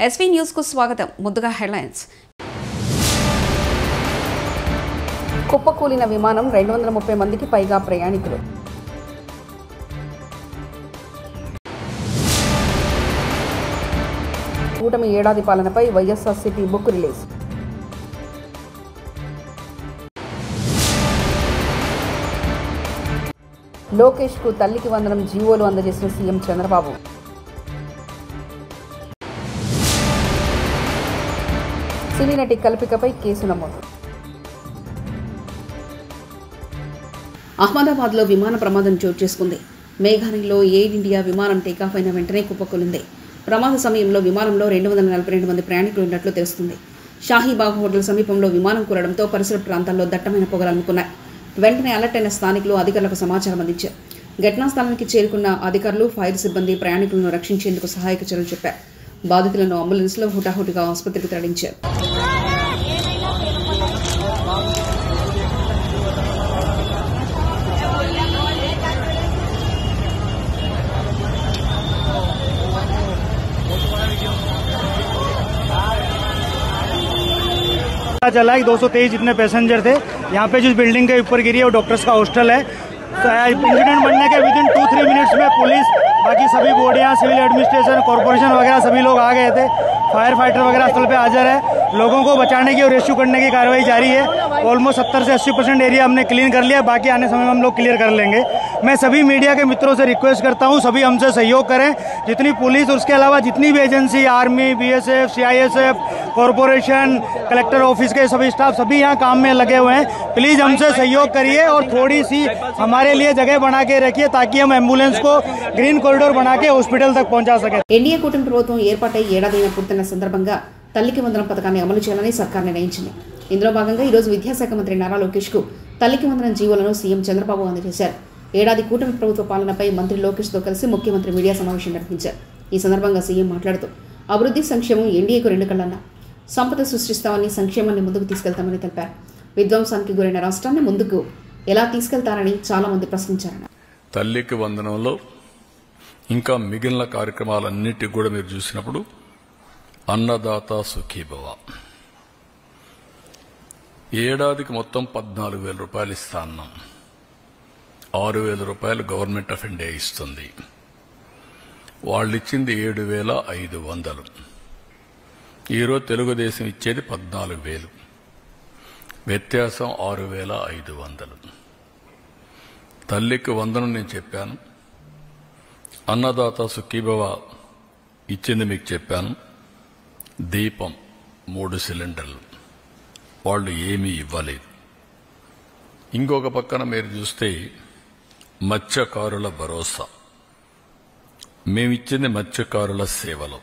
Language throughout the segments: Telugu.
ఎస్వీ న్యూస్ కు స్వాగతం. ముందుగా హెడ్లైన్స్. కుప్పకూలిన విమానం 230 మందికి పైగా ప్రయాణికులు. కూటమి ఏడాది పాలనపై వైఎస్ఆర్సీపీ బుక్ రిలీజ్. లోకేష్ కు తల్లికి వందనం జీవోలు అందజేసిన సీఎం చంద్రబాబు. సినీ నటి కల్పికపై కేసు నమోదు. అహ్మదాబాద్లో విమాన ప్రమాదం చోటు చేసుకుంది. మేఘాలయలో ఎయిర్ ఇండియా విమానం టేకాఫ్ అయిన వెంటనే కుప్పకూలింది. ప్రమాద సమయంలో విమానంలో 242 మంది ప్రయాణికులు ఉన్నట్లు తెలుస్తుంది. షాహీబాగ్ హోటల్ సమీపంలో విమానం కూలడంతో పరిసర ప్రాంతాల్లో దట్టమైన పొగలు అలుముకున్నాయి. వెంటనే అలర్ట్ అయిన స్థానికులు అధికారులకు సమాచారం అందించారు. ఘటనా స్థలానికి చేరుకున్న అధికారులు, ఫైర్ సిబ్బంది ప్రయాణికులను రక్షించేందుకు సహాయక చర్యలు చెప్పారు. బాధితులను అంబులెన్స్లో హుటాహుటిగా ఆసుపత్రికి తరలించారు. चला कि 223 जितने पैसेंजर थे यहाँ पे जिस बिल्डिंग के ऊपर गिरी है वो डॉक्टर्स का हॉस्टल है। तो इंसिडेंट बनने के विदिन 2-3 मिनट्स में पुलिस, बाकी सभी बॉडियाँ, सिविल एडमिनिस्ट्रेशन, कॉर्पोरेशन वगैरह सभी लोग आ गए थे। फायर फाइटर वगैरह स्थल पे हाजिर है। लोगों को बचाने की और रेस्क्यू करने की कार्रवाई जारी है। ऑलमोस्ट 70 से 80% एरिया हमने क्लीन कर लिया, बाकी आने समय में हम लोग क्लियर कर लेंगे। मैं सभी मीडिया के मित्रों से रिक्वेस्ट करता हूँ, सभी हमसे सहयोग करें। जितनी पुलिस और उसके अलावा जितनी भी agency, army, BSF, CISF, corporation, collector office के सभी स्टाफ सभी यहाँ काम में लगे हुए हैं। प्लीज हमसे सहयोग करिए और थोड़ी सी हमारे लिए जगह बना के रखिए ताकि हम एम्बुलेंस को ग्रीन कॉरिडोर बना के हॉस्पिटल तक पहुंचा सके। ఎన్డీఏ కూటమి ప్రభుత్వం ఏర్పాటై ఏడాదిన పూర్తయిన సందర్భంగా తల్లికి వందనం పథకాన్ని అమలు చేయాలని సర్కార్ నిర్ణయించింది. ఇందులో భాగంగా ఈ రోజు విద్యాశాఖ మంత్రి నారా లోకేష్ కు తల్లికి వందనం జీవోలను సీఎం చంద్రబాబు అందజేశారు. ఏడాది కూటమి ప్రభుత్వ పాలనపై మంత్రి లోకేష్ తో కలిసి ముఖ్యమంత్రి మీడియా సమావేశం నిర్వహించారు. ఈ సందర్భంగా సీఎం మాట్లాడుతూ అభివృద్ధి, సంక్షేమం ఎన్డీఏకు 2 కళ్లన్నా. సంపద సృష్టిస్తామని, సంక్షేమాన్ని ముందుకు తీసుకెళ్తామని తెలిపారు. విధ్వంసానికి గురైన రాష్ట్రాన్ని ముందుకు ఎలా తీసుకెళ్తారని చాలా మంది ప్రశ్నించారన్నారు. తల్లికి వందనంలో ఇంకా మిగిలిన కార్యక్రమాలన్నిటి కూడా మీరు చూసినప్పుడు అన్నదాత సుఖీభవ ఏడాదికి మొత్తం 14,000 రూపాయలు ఇస్తా అన్నాం. 6,000 రూపాయలు గవర్నమెంట్ ఆఫ్ ఇండియా ఇస్తుంది. వాళ్ళు ఇచ్చింది 7,500. ఈరోజు తెలుగుదేశం ఇచ్చేది 14,000. వ్యత్యాసం 6,500. తల్లికి వందనం నేను చెప్పాను. అన్నదాత సుఖీభవ ఇచ్చింది మీకు చెప్పాను. దీపం 3 సిలిండర్లు వాళ్ళు ఏమీ ఇవ్వలేదు. ఇంకొక పక్కన మీరు చూస్తే మత్స్యకారుల భరోసా మేమిచ్చింది మత్స్యకారుల సేవలు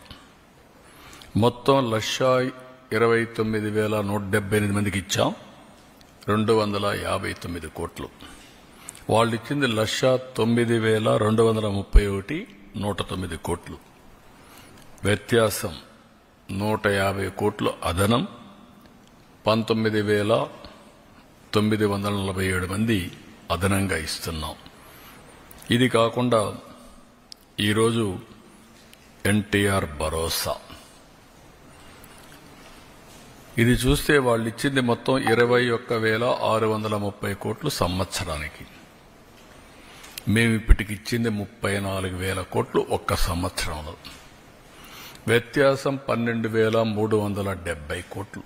మొత్తం 1,29,178 మందికి ఇచ్చాం. 259 కోట్లు. వాళ్ళు ఇచ్చింది 1,09,231 109 కోట్లు. వ్యత్యాసం 150 కోట్లు అదనం. 19,947 మంది అదనంగా ఇస్తున్నాం. ఇది కాకుండా ఈరోజు ఎన్టీఆర్ భరోసా ఇది చూస్తే వాళ్ళు ఇచ్చింది మొత్తం 21,630 కోట్లు సంవత్సరానికి. మేము ఇప్పటికి ఇచ్చింది 34,000 కోట్లు ఒక్క సంవత్సరంలో. వ్యత్యాసం 12,370 కోట్లు.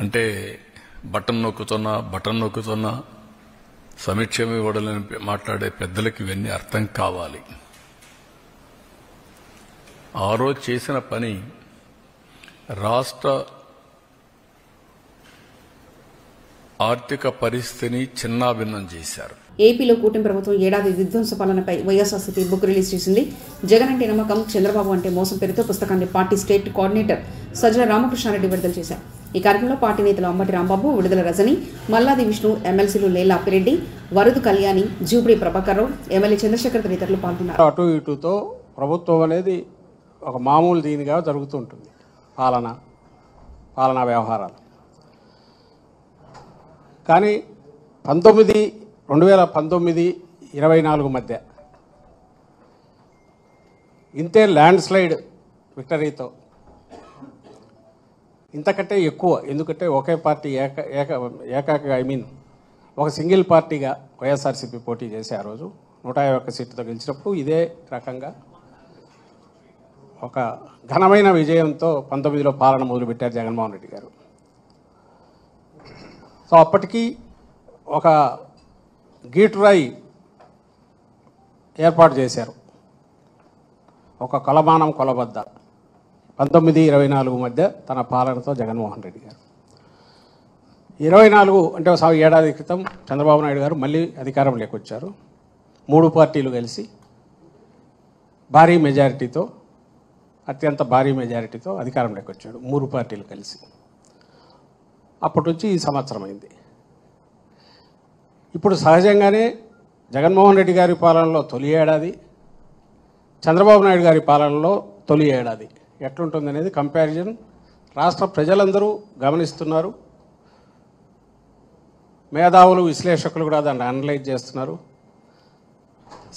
అంటే బటన్ నొక్కుతున్నా సమీక్షం ఇవ్వడాలని మాట్లాడే పెద్దలకి ఇవన్నీ అర్థం కావాలి. ఆ రోజు చేసిన పని రాష్ట్ర ఆర్థిక పరిస్థితిని చిన్నాభిన్నం చేశారు. ఏపీలో కూటమి ప్రభుత్వం ఏడాది విధ్వంస పాలనపై వైఎస్ఆర్సీపీ బుక్ రిలీజ్ చేసింది. జగన్ అంటే నమ్మకం, చంద్రబాబు అంటే మోసం పేరుతో పుస్తకాన్ని party state coordinator Sajjala Ramakrishna Reddy విడుదల చేశారు. ఈ కార్యక్రమంలో పార్టీ నేతలు అంబటి రాంబాబు, విడుదల రజని, మల్లాది విష్ణు, ఎమ్మెల్సీలు లేలా అప్పిరెడ్డి, వరదు కళ్యాణి, జూపిడి ప్రభాకర్ రావు, ఎమ్మెల్యే చంద్రశేఖర్ తదితరులు పాల్గొన్నారు. అటు ఇటుతో ప్రభుత్వం అనేది ఒక మామూలు దీనిగా జరుగుతుంటుంది. పాలనా వ్యవహారాలు. కానీ 2019-24 మధ్య ఇంతే ల్యాండ్ స్లైడ్ విక్టరీతో. ఇంతకంటే ఎక్కువ, ఎందుకంటే ఒకే పార్టీ ఏకాకగా ఒక సింగిల్ పార్టీగా వైఎస్ఆర్సీపీ పోటీ చేసి ఆ రోజు 151 సీట్లతో గెలిచినప్పుడు ఇదే రకంగా ఒక ఘనమైన విజయంతో 19లో పాలన మొదలుపెట్టారు జగన్మోహన్ రెడ్డి గారు. సో అప్పటికి ఒక గీటురాయి ఏర్పాటు చేశారు, ఒక కొలమానం కొలబద్ద 19-24 మధ్య తన పాలనతో జగన్మోహన్ రెడ్డి గారు. 24 అంటే ఏడాది క్రితం చంద్రబాబు నాయుడు గారు మళ్ళీ అధికారంలోకి వచ్చారు. 3 పార్టీలు కలిసి భారీ మెజారిటీతో, అత్యంత భారీ మెజారిటీతో అధికారంలోకి వచ్చాడు 3 పార్టీలు కలిసి. అప్పటి నుంచి ఈ సంవత్సరం అయింది. ఇప్పుడు సహజంగానే జగన్మోహన్ రెడ్డి గారి పాలనలో తొలి ఏడాది, చంద్రబాబు నాయుడు గారి పాలనలో తొలి ఏడాది ఎట్లుంటుందనేది కంపారిజన్ రాష్ట్ర ప్రజలందరూ గమనిస్తున్నారు. మేధావులు, విశ్లేషకులు కూడా దాన్ని అనలైజ్ చేస్తున్నారు.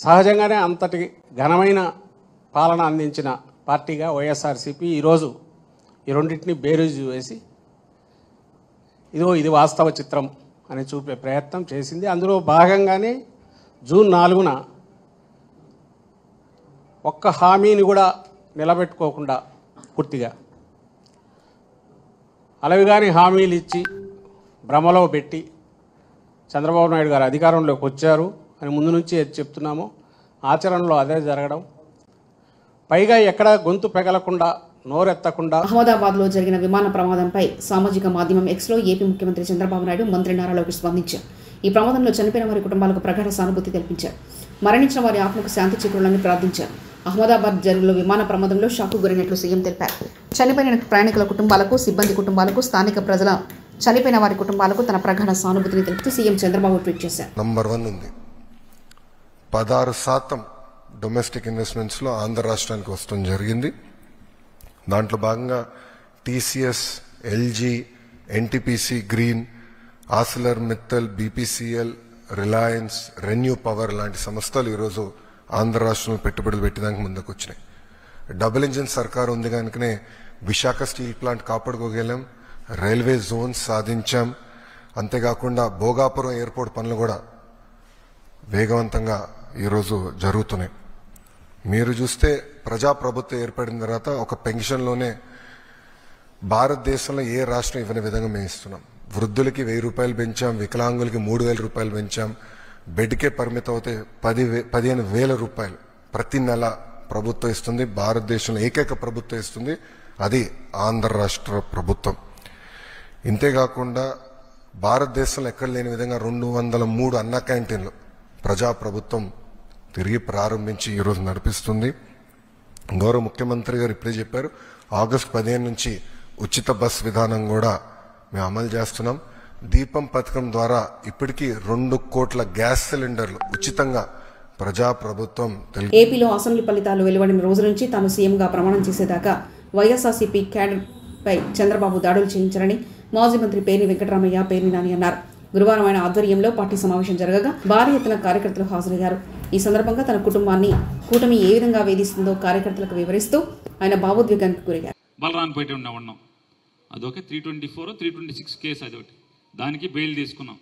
సహజంగానే అంతటి ఘనమైన పాలన అందించిన పార్టీగా వైఎస్ఆర్సీపీ ఈరోజు ఈ రెండింటిని బేరీజు వేసి ఇది వాస్తవ చిత్రం అని చూపే ప్రయత్నం చేసింది. అందులో భాగంగానే జూన్ 4న ఒక్క హామీని కూడా నిలబెట్టుకోకుండా పూర్తిగా అలవిగాని హామీలు ఇచ్చి భ్రమలో పెట్టి చంద్రబాబు నాయుడు గారు అధికారంలోకి వచ్చారు అని ముందు నుంచి చెప్తున్నాము. ఆచరణలో అదే జరగడం, పైగా ఎక్కడ గొంతు పెగలకుండా, నోరెత్తకుండా. అహ్మదాబాద్లో జరిగిన విమాన ప్రమాదంపై సామాజిక మాధ్యమం ఎక్స్లో ఏపీ ముఖ్యమంత్రి చంద్రబాబు నాయుడు, మంత్రి నారా లోకేష్ స్పందించారు. ఈ ప్రమాదంలో చనిపోయిన వారి కుటుంబాలకు ప్రగాఢ సానుభూతి తెలిపించారు. మరణించిన వారి ఆత్మకు శాంతి చేకూరాలని ప్రార్థించారు. అహ్మదాబాద్ జరిగిన విమాన ప్రమాదంలో షాకు గురైనట్లు సీఎం తెలిపారు. చనిపోయిన ప్రయాణికుల కుటుంబాలకు, సిబ్బంది కుటుంబాలకు, స్థానిక ప్రజల చనిపోయిన వారి కుటుంబాలకు తన ప్రగాఢ సానుభూతిని తెలుపుతూ సీఎం చంద్రబాబు ట్వీట్ చేశారు. నంబర్ 1 ఉంది. 16% డొమెస్టిక్ ఇన్వెస్ట్మెంట్స్లో ఆంధ్ర రాష్ట్రానికి వస్తుంది జరిగింది. దాంట్లో భాగంగా TCS, LG, NTPC green, ఆసిలర్ Mittal, BPCL, Reliance, renew power లాంటి సంస్థలు ఈరోజు ఆంధ్ర రాష్ట్రంలో పెట్టుబడులు పెట్టడానికి ముందుకు వచ్చినాయి. డబుల్ ఇంజిన్ సర్కారు ఉంది కనుకనే విశాఖ స్టీల్ ప్లాంట్ కాపాడుకోగలం, రైల్వే జోన్స్ సాధించాం. అంతేకాకుండా భోగాపురం ఎయిర్పోర్ట్ పనులు కూడా వేగవంతంగా ఈరోజు జరుగుతున్నాయి. మీరు చూస్తే ప్రజాప్రభుత్వం ఏర్పడిన తర్వాత ఒక పెన్షన్లోనే భారతదేశంలో ఏ రాష్ట్రం ఇవ్వని విధంగా మేము ఇస్తున్నాం. వృద్ధులకి 1000 రూపాయలు పెంచాం, వికలాంగులకి 3000 రూపాయలు పెంచాం. బెడ్కే పరిమితం అవుతే 15,000 రూపాయలు ప్రతి నెల ప్రభుత్వం ఇస్తుంది. భారతదేశంలో ఏకైక ప్రభుత్వం ఇస్తుంది, అది ఆంధ్ర రాష్ట్ర ప్రభుత్వం. ఇంతేకాకుండా భారతదేశంలో ఎక్కడ లేని విధంగా 203 అన్న క్యాంటీన్లు ప్రజాప్రభుత్వం తిరిగి ప్రారంభించి ఈరోజు నడిపిస్తుంది. గౌరవ ముఖ్యమంత్రి గారు ఇప్పుడే చెప్పారు, ఆగస్టు 15 నుంచి ఉచిత బస్ విధానం కూడా మేము అమలు చేస్తున్నాం. దీపం పథకం ద్వారా ఇప్పటికీ 2 కోట్ల గ్యాస్ సిలిండర్లు ఉచితంగా ప్రజాప్రభుత్వం. ఏపీలో అసెంబ్లీ ఫలితాలు వెలువడిన రోజు నుంచి తాను సీఎంగా ప్రమాణం చేసేదాకా వైఎస్ఆర్సీపీ క్యాడర్పై చంద్రబాబు దాడులు చేయించారని మాజీ మంత్రి పేర్ని వెంకటరామయ్య, పేర్ని నాని అన్నారు. గురువారం ఆయన ఆధ్వర్యంలో పార్టీ సమావేశం జరగగా భారీ ఎత్తున కార్యకర్తలు హాజరయ్యారు. ఈ సందర్భంగా తన కుటుంబాన్ని కూటమి ఏ విధంగా వేధిస్తుందో కార్యకర్తలకు వివరిస్తూ ఆయన భావోద్వేగానికి గురయ్యారు. బలరాన్పేట ఉన్నాం, అదొక 324, 326 కేసు, అదొకటి, దానికి బెయిల్ తీసుకున్నాం.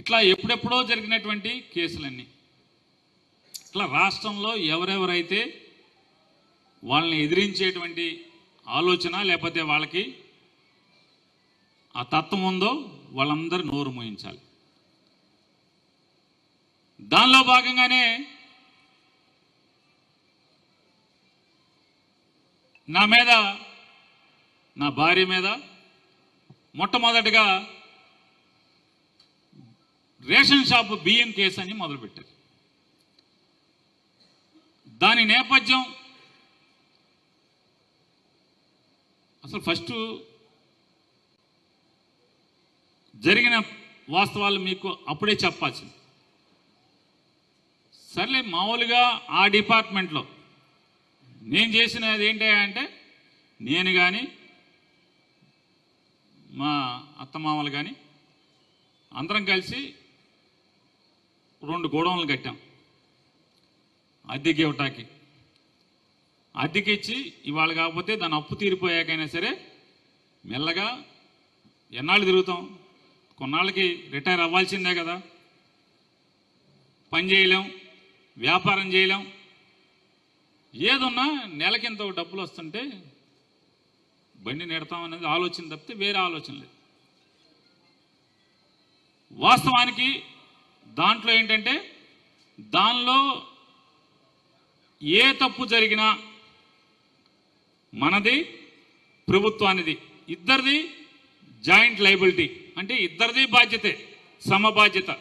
ఇట్లా ఎప్పుడెప్పుడో జరిగినటువంటి కేసులన్నీ ఇట్లా రాష్ట్రంలో ఎవరెవరైతే వాళ్ళని ఎదిరించేటువంటి ఆలోచన లేకపోతే వాళ్ళకి ఆ తత్వం ఉందో వాళ్ళందరూ నోరు మోయించాలి. దానిలో భాగంగానే నా మీద, నా భార్య మీద మొట్టమొదటిగా రేషన్ షాపు బియ్యం కేసు అని మొదలుపెట్టారు. దాని నేపథ్యం అసలు ఫస్ట్ జరిగిన వాస్తవాలు మీకు అప్పుడే చెప్పాల్సింది. సర్లే, మామూలుగా ఆ డిపార్ట్మెంట్లో నేను చేసినది ఏంటి అంటే, నేను కానీ మా అత్తమామలు కానీ అందరం కలిసి 2 గోడౌన్లు కట్టాం అద్దెకి ఇవ్వటానికి. అద్దెకిచ్చి ఇవాళ కాకపోతే దాని అప్పు తీరిపోయాకైనా సరే మెల్లగా ఎన్నాళ్ళు తిరుగుతాం, కొన్నాళ్ళకి రిటైర్ అవ్వాల్సిందే కదా. పని చేయలేం, వ్యాపారం చేయలేం, ఏదున్నా నెలకింత డబ్బులు వస్తుంటే బండి నెడతాం అనేది ఆలోచన తప్పితే వేరే ఆలోచన లేదు. వాస్తవానికి దాంట్లో ఏంటంటే దానిలో ఏ తప్పు జరిగినా మనది ప్రభుత్వానిది, ఇద్దరిది జాయింట్ లైబిలిటీ, అంటే ఇద్దరిది బాధ్యతే, సమబాధ్యత.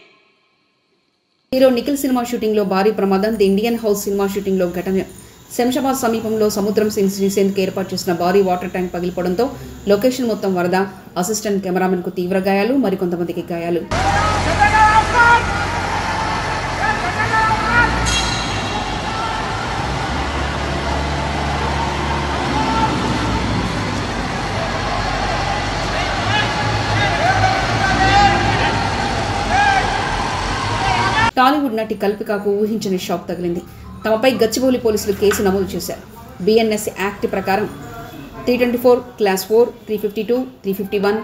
హీరో నిఖిల్ సినిమా షూటింగ్ లో భారీ ప్రమాదం. The Indian house cinema shooting లో ఘటన. శంషాబాద్ సమీపంలో సముద్రం శ్రీసేందుకు ఏర్పాటు చేసిన భారీ వాటర్ ట్యాంక్ పగిలిపోవడంతో లొకేషన్ మొత్తం వరద. అసిస్టెంట్ కెమెరామెన్ కు తీవ్ర గాయాలు, మరికొంతమందికి గాయాలు. టాలీవుడ్ నటి కల్పికకు ఊహించని షాక్ తగిలింది. తమపై గచ్చిబౌలి పోలీసులు కేసు నమోదు చేశారు. బిఎన్ఎస్ యాక్ట్ ప్రకారం 324, క్లాస్ 4, 352, 351,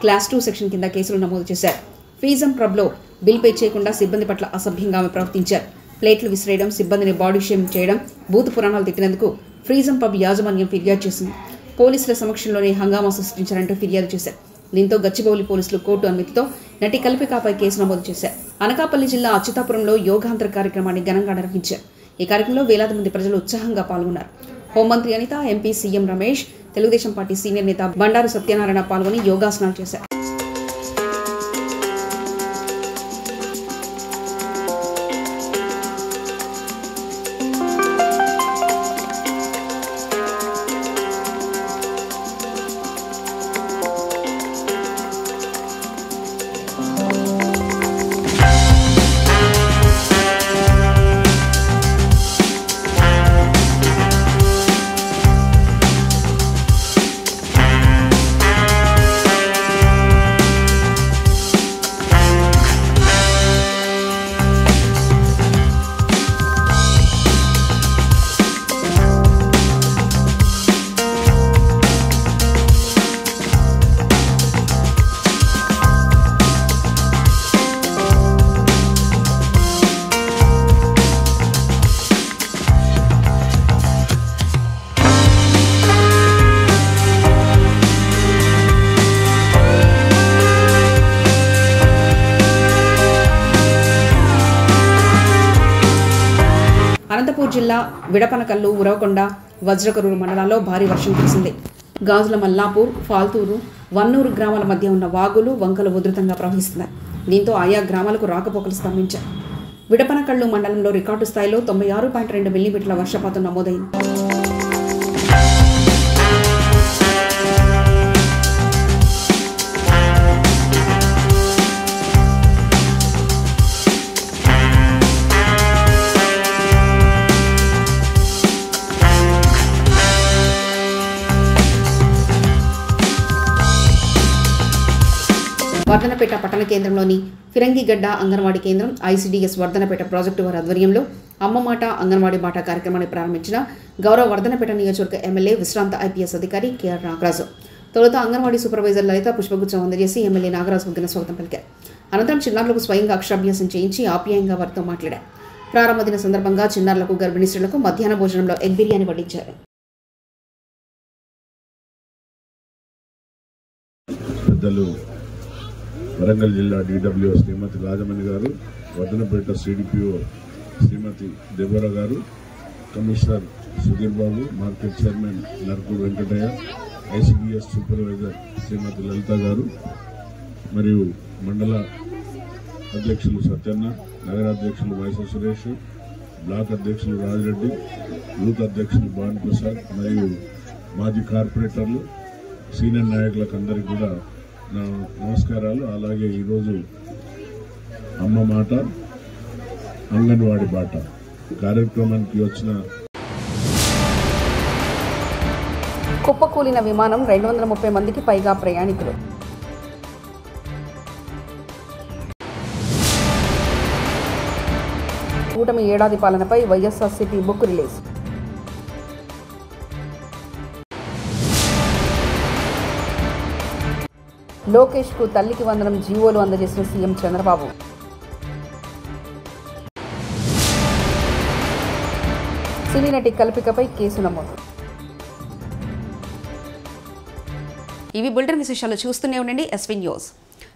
క్లాస్ 2 సెక్షన్ కింద కేసులు నమోదు చేశారు. ఫ్రీజం పబ్లో బిల్ పే చేయకుండా సిబ్బంది పట్ల అసభ్యంగా ఆమె ప్రవర్తించారు. ప్లేట్లు విసిరేయడం, సిబ్బందిని బాడీ షేమ్ చేయడం, బూతు పురాణాలు తిట్టినందుకు ఫ్రీజం పబ్ యాజమాన్యం ఫిర్యాదు చేసింది. పోలీసుల సమక్షంలోనే హంగామా సృష్టించారంటూ ఫిర్యాదు చేశారు. దీంతో గచ్చిబౌలి పోలీసులు కోర్టు అనుమతితో నటి కల్పికపై కేసు నమోదు చేశారు. అనకాపల్లి జిల్లా అచ్యుతాపురంలో యోగాంతర కార్యక్రమాన్ని ఘనంగా నిర్వహించారు. ఈ కార్యక్రమంలో వేలాది మంది ప్రజలు ఉత్సాహంగా పాల్గొన్నారు. హోంమంత్రి Anitha, MP CM Ramesh, Telugu Desam party senior నేత బండారు సత్యనారాయణ పాల్గొని యోగాసనాలు చేశారు. అనంతపూర్ జిల్లా విడపనకల్లు, ఉరవకొండ, వజ్రకరూరు మండలాల్లో భారీ వర్షం కురిసింది. గాజుల మల్లాపూర్, ఫాల్తూరు, వన్నూరు గ్రామాల మధ్య ఉన్న వాగులు, వంకలు ఉధృతంగా ప్రవహిస్తున్నాయి. దీంతో ఆయా గ్రామాలకు రాకపోకలు స్తంభించాయి. విడపనకల్లు మండలంలో రికార్డు స్థాయిలో 96.2 మిల్లీమీటర్ల వర్షపాతం నమోదైంది. వర్ధనపేట పట్టణ కేంద్రంలోని ఫిరంగిగడ్డ అంగన్వాడీ కేంద్రం, ఐసీడీఎస్ వర్ధనపేట ప్రాజెక్టు వారి ఆధ్వర్యంలో అమ్మమాట అంగన్వాడీ బాట కార్యక్రమాన్ని ప్రారంభించిన గౌరవ వర్ధనపేట నియోజకవర్గ ఎమ్మెల్యే విశ్రాంత ఐపీఎస్ అధికారి కేఆర్ నాగరాజు. తొలుత అంగన్వాడీ సూపర్వైజర్ లలిత పుష్పగుచ్చం అందజేసి ఎమ్మెల్యే నాగరాజుకు ఘన స్వాగతం పలికారు. అనంతరం చిన్నారులకు స్వయంగా అక్షరాభ్యాసం చేయించి ఆప్యాయంగా వారితో మాట్లాడారు. ప్రారంభ దిన సందర్భంగా చిన్నారులకు, గర్భిణీ స్త్రీలకు మధ్యాహ్న భోజనంలో ఎగ్ బిర్యానీ వడ్డించారు. వరంగల్ జిల్లా DWO శ్రీమతి రాజమణి గారు, Wardhannapet CDPO Srimathi Devara garu, commissioner Sudheer Babu, market chairman Narkuru Venkataiah, ICDS supervisor Srimathi Lalitha garu, మరియు మండల అధ్యక్షులు సత్యన్న, నగరాధ్యక్షులు వైఎస్ సురేష్, బ్లాక్ అధ్యక్షులు రాజిరెడ్డి, యూత్ అధ్యక్షులు భాను ప్రసాద్ మరియు మాజీ కార్పొరేటర్లు, సీనియర్ నాయకులకు అందరికీ కూడా నా నమస్కారాలు. అలాగే ఈరోజు అమ్మ మాట అంగన్వాడీ బాట కార్యక్రమానికి వచ్చిన కుప్పకూలిన విమానం, 230 మందికి పైగా ప్రయాణికులు. కూటమి ఏడాది పాలనపై వైఎస్ఆర్సీపీ బుక్ రిలీజ్. లోకేష్కు తల్లికి వందనం జీవోలు అందజేసిన సీఎం చంద్రబాబు. సినీ నటి కల్పికపై కేసు నమోదు. ఇవి బులెటిన్ విశేషాలు. చూస్తూనే ఉండండి ఎస్వీ న్యూస్.